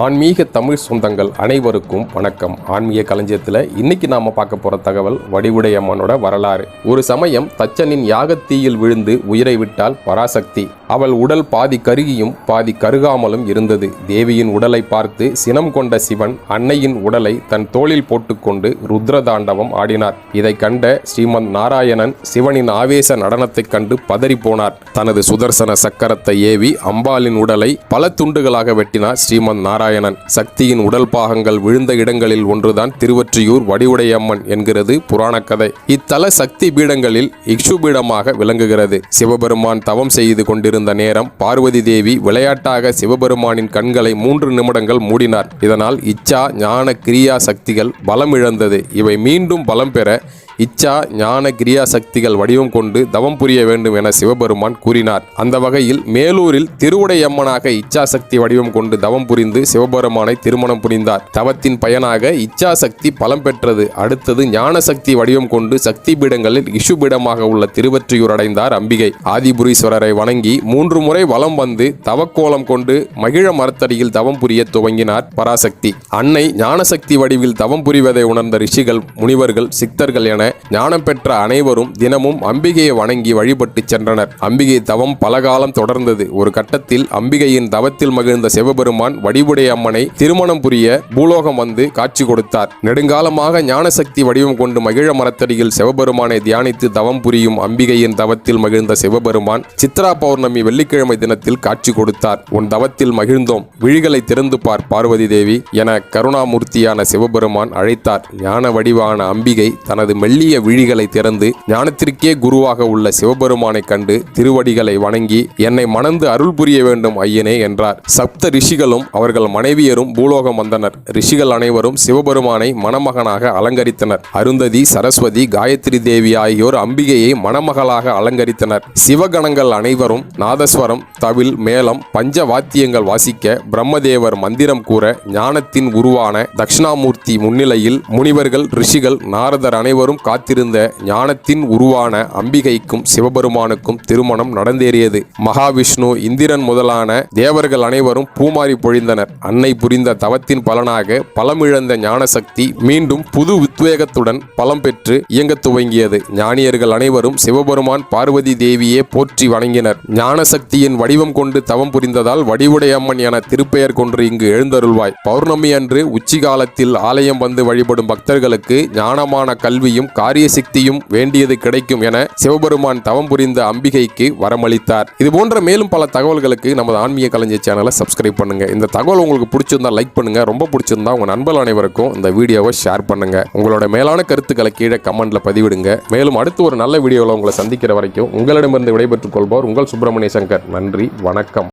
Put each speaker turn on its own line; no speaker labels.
ஆன்மீக தமிழ் சொந்தங்கள் அனைவருக்கும் வணக்கம். ஆன்மீக களஞ்சியத்தில் இன்னைக்கு நாம பார்க்க போற தகவல் வடிவுடை அம்மனோட வரலாறு. ஒரு சமயம் தச்சனின் யாகத்தீயில் விழுந்து உயிரை விட்டாள் பராசக்தி. அவள் உடல் பாதி கருகியும் பாதி கருகாமலும் இருந்தது. தேவியின் உடலை பார்த்து சினம் கொண்ட சிவன் அன்னையின் உடலை தன் தோளில் போட்டுக்கொண்டு ருத்ரதாண்டவம் ஆடினார். இதை கண்ட ஸ்ரீமத் நாராயணன் சிவனின் ஆவேச நடனத்தை கண்டு பதறி போனார். தனது சுதர்சன சக்கரத்தை ஏவி அம்பாளின் உடலை பல துண்டுகளாக வெட்டினார் ஸ்ரீமத் நாராயணன். சக்தியின் உடல் பாகங்கள் விழுந்த இடங்களில் ஒன்றுதான் திருவொற்றியூர் வடிவுடை அம்மன் என்கிறது புராண கதை. இத்தல சக்தி பீடங்களில் இக்ஷு பீடமாக விளங்குகிறது. சிவபெருமான் தவம் செய்து கொண்டிருந்த நேரம் பார்வதி தேவி விளையாட்டாக சிவபெருமானின் கண்களை 3 நிமிடங்கள் மூடினார். இதனால் இச்சா ஞான கிரியா சக்திகள் பலம் இழந்தது. இவை மீண்டும் பலம் பெற இச்சா ஞான கிரியா சக்திகள் வடிவம் கொண்டு தவம் புரிய வேண்டும் என சிவபெருமான் கூறினார். அந்த வகையில் மேலூரில் திருவுடையம்மனாக இச்சா சக்தி வடிவம் கொண்டு தவம் புரிந்து சிவபெருமானை திருமணம் புரிந்தார். தவத்தின் பயனாக இச்சா சக்தி பலம் பெற்றது. அடுத்தது ஞான சக்தி வடிவம் கொண்டு சக்தி பீடங்களில் இஷு பீடமாக உள்ள திருவொற்றியூர் அடைந்தார் அம்பிகை. ஆதிபுரீஸ்வரரை வணங்கி 3 முறை வலம் வந்து தவக்கோலம் கொண்டு மகிழ மரத்தடியில் தவம் புரிய துவங்கினார் பராசக்தி. அன்னை ஞானசக்தி வடிவில் தவம் புரிவதை உணர்ந்த ரிஷிகள், முனிவர்கள், சித்தர்கள் என ஞானம் பெற்ற அனைவரும் தினமும் அம்பிகையை வணங்கி வழிபட்டு சென்றனர். அம்பிகை தவம் பல காலம் தொடர்ந்தது. ஒரு கட்டத்தில் அம்பிகையின் தவத்தில் மகிழ்ந்த சிவபெருமான் வடிவுடை அம்மனை திருமணம் புரிய பூலோகம் வந்து காட்சி கொடுத்தார். நெடுங்காலமாக ஞானசக்தி வடிவம் கொண்டு மகிழ மரத்தடியில் சிவபெருமானை தியானித்து தவம் புரியும் அம்பிகையின் தவத்தில் மகிழ்ந்த சிவபெருமான் சித்ரா பௌர்ணமி வெள்ளிக்கிழமை தினத்தில் காட்சி கொடுத்தார். உன் தவத்தில் மகிழ்ந்தோம், விழிகளை திறந்து பார் பார்வதி தேவி என கருணாமூர்த்தியான சிவபெருமான் அழைத்தார். ஞான வடிவான அம்பிகை தனது மெல்லிய விழிகளை திறந்து ஞானத்திற்கே குருவாக உள்ள சிவபெருமானை கண்டு திருவடிகளை வணங்கி என்னை மணந்து அருள் புரிய வேண்டும் ஐயனே என்றார். சப்த ரிஷிகளும் அவர்கள் மனைவியரும் பூலோகம் வந்தனர். ரிஷிகள் அனைவரும் சிவபெருமானை மணமகனாக அலங்கரித்தனர். அருந்ததி, சரஸ்வதி, காயத்ரி தேவி ஆகியோர் அம்பிகையை மணமகளாக அலங்கரித்தனர். சிவகணங்கள் அனைவரும் நாதஸ்வரம், தவில், மேளம், பஞ்ச வாத்தியங்கள் வாசிக்க பிரம்மதேவர் மந்திரம் கூற ஞானத்தின் உருவான தட்சிணாமூர்த்தி முன்னிலையில் முனிவர்கள், ரிஷிகள், நாரதர் அனைவரும் காத்திருந்த ஞானத்தின் உருவான அம்பிகைக்கும் சிவபெருமானுக்கும் திருமணம் நடந்தேறியது. மகாவிஷ்ணு, இந்திரன் முதலான தேவர்கள் அனைவரும் பூமாரி பொழிந்தனர். அன்னை புரிந்த தவத்தின் பலனாக பலமிழந்த ஞானசக்தி மீண்டும் புது உத்வேகத்துடன் பலம் பெற்று இயங்க துவங்கியது. ஞானியர்கள் அனைவரும் சிவபெருமான், பார்வதி தேவியே போற்றி வணங்கினர். ஞானசக்தியின் வடிவம் கொண்டு தவம் புரிந்ததால் வடிவுடை அம்மன் என திருப்பெயர் கொண்டு இங்கு எழுந்தருள்வாய். பௌர்ணமி அன்று உச்சிகாலத்தில் ஆலயம் வந்து வழிபடும் பக்தர்களுக்கு ஞானமான கல்வியும் காரிய சக்தியும் வேண்டியது கிடைக்கும் என சிவபெருமான் தவம் புரிந்த அம்பிகைக்கு வரமளித்தார். இது போன்ற மேலும் பல தகவல்களுக்கு நமது ஆன்மீக களஞ்சிய சேனலை சப்ஸ்கிரைப் பண்ணுங்க. இந்த தகவல் உங்களுக்கு பிடிச்சிருந்தா லைக் பண்ணுங்க. ரொம்ப பிடிச்சிருந்தா உங்க நண்பர்கள் அனைவருக்கும் இந்த வீடியோவை ஷேர் பண்ணுங்க. உங்களோட மேலான கருத்துக்களை கீழே கமெண்ட்ல பதிவிடுங்க. மேலும் அடுத்து ஒரு நல்ல வீடியோவில் உங்களை சந்திக்கிற வரைக்கும் உங்களிடமிருந்து விடைபெற்றுக் கொள்பவர் உங்கள் சுப்பிரமணிய சங்கர். நன்றி, வணக்கம்.